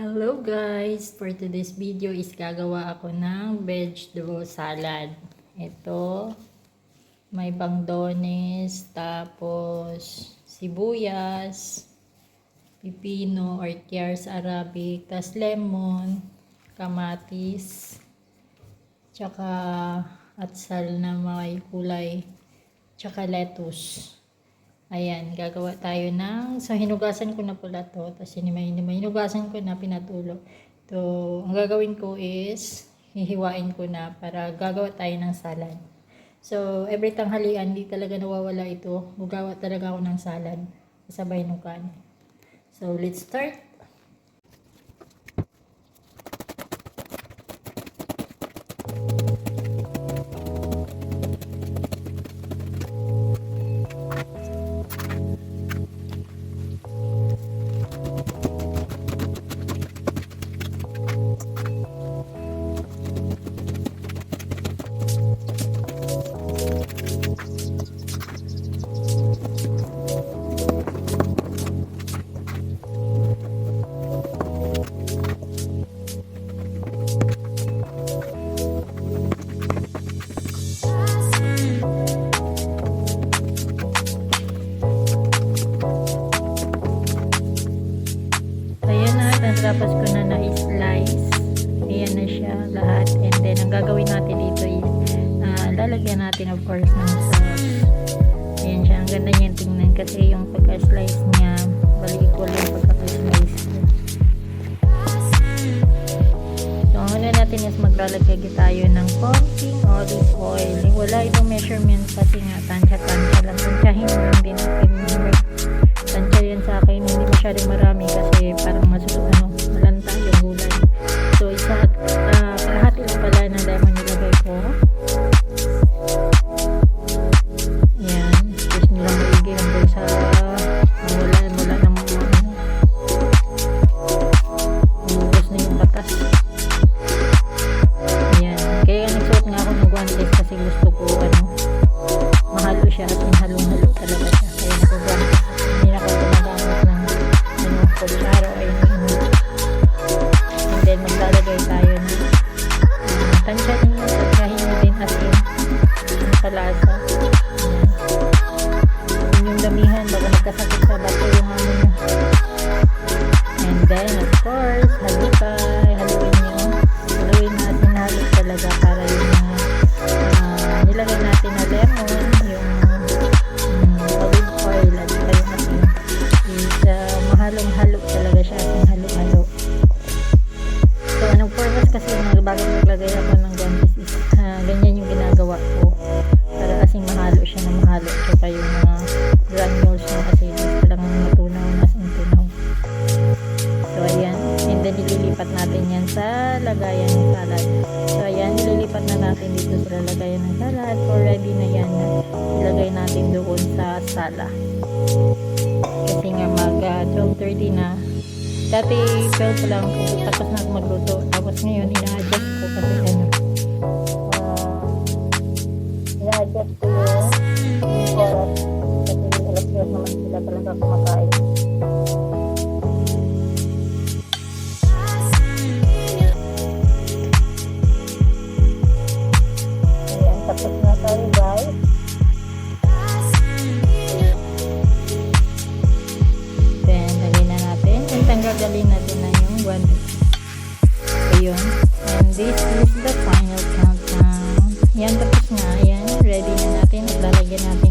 Hello guys! For today's video is gagawa ako ng vegetable salad. Ito, may bangdones, tapos sibuyas, pipino or chiars arabic, tas lemon, kamatis, tsaka atsal na may kulay, tsaka lettuce. Ayan, gagawa tayo so hinugasan ko na pala to, tapos hinugasan ko na, pinatulo. So, ang gagawin ko is, hihiwain ko na para gagawa tayo ng salad. So, every tanghalian, hindi talaga nawawala ito. Gagawa talaga ako ng salad, kasabay ng kanin. So, let's start. Tapos ko na na-slice. Ayan na siya lahat. And then, ang gagawin natin dito is lalagyan natin of course ng sauce. Ayan siya. Ang ganda niya tingnan kasi yung pagka-slice niya, bali equal yung pagka-slice. So, ang una natin is maglalagay tayo ng konting olive oil. Wala itong measurement kasi nga tansya-tansya lang. Tansyahin mo lang din natin. Tansya yan sa akin. Hindi masyadong marami kasi parang malanta yung gulay. So, kalahati lang pala na lemon nilagay ko. Ayan. Tapos nilang maigi hanggang sa wala na ubos na yung batas. Ayan. Kaya nagsuot nga ako ng guantes kasi gusto ko mahalo siya at halong-halo talaga siya. Kaya nag-guantes. Hindi na ako gumagamit ng kutsara o and then maglalagay tayo ng tansyahin nyo, tansyahin nyo din asin yung palasa. Yung damihan bago nagkasakit sa bato yung nyo. And then of course haluin natin halo talaga para yung nilagay natin na lemon, yung olive oil at yung asin is mahalong-halo talaga siya, halo-halo. So, anong purpose kasi bago maglagay ako ng guantes is ganyan yung ginagawa ko para kasing mahalo siya na mahalo. Tsaka yung mga granules niya kasi talagang matunaw na tunaw. So, ayan. And then, ililipat natin yan sa lagayan ng salad. So, ayan. Ililipat na natin dito sa lagayan ng salad. So, ready na yan na ilagay natin doon sa sala. Kasi nga mag 12:30 na. Dati 12 lang po, tapos na magluto. Tapos ngayon, ina-adjust ko kasi ina-adjust ko yung oras. Kasi alas 12 naman sila talaga kumakain. Ayan, tapos na tayo guys. Then, lagay na natin. And tanggalin natin na yung guantes. Ayun. And this is the final countdown. Yan, tapos na. Ayan, ready na natin. At lalagyan natin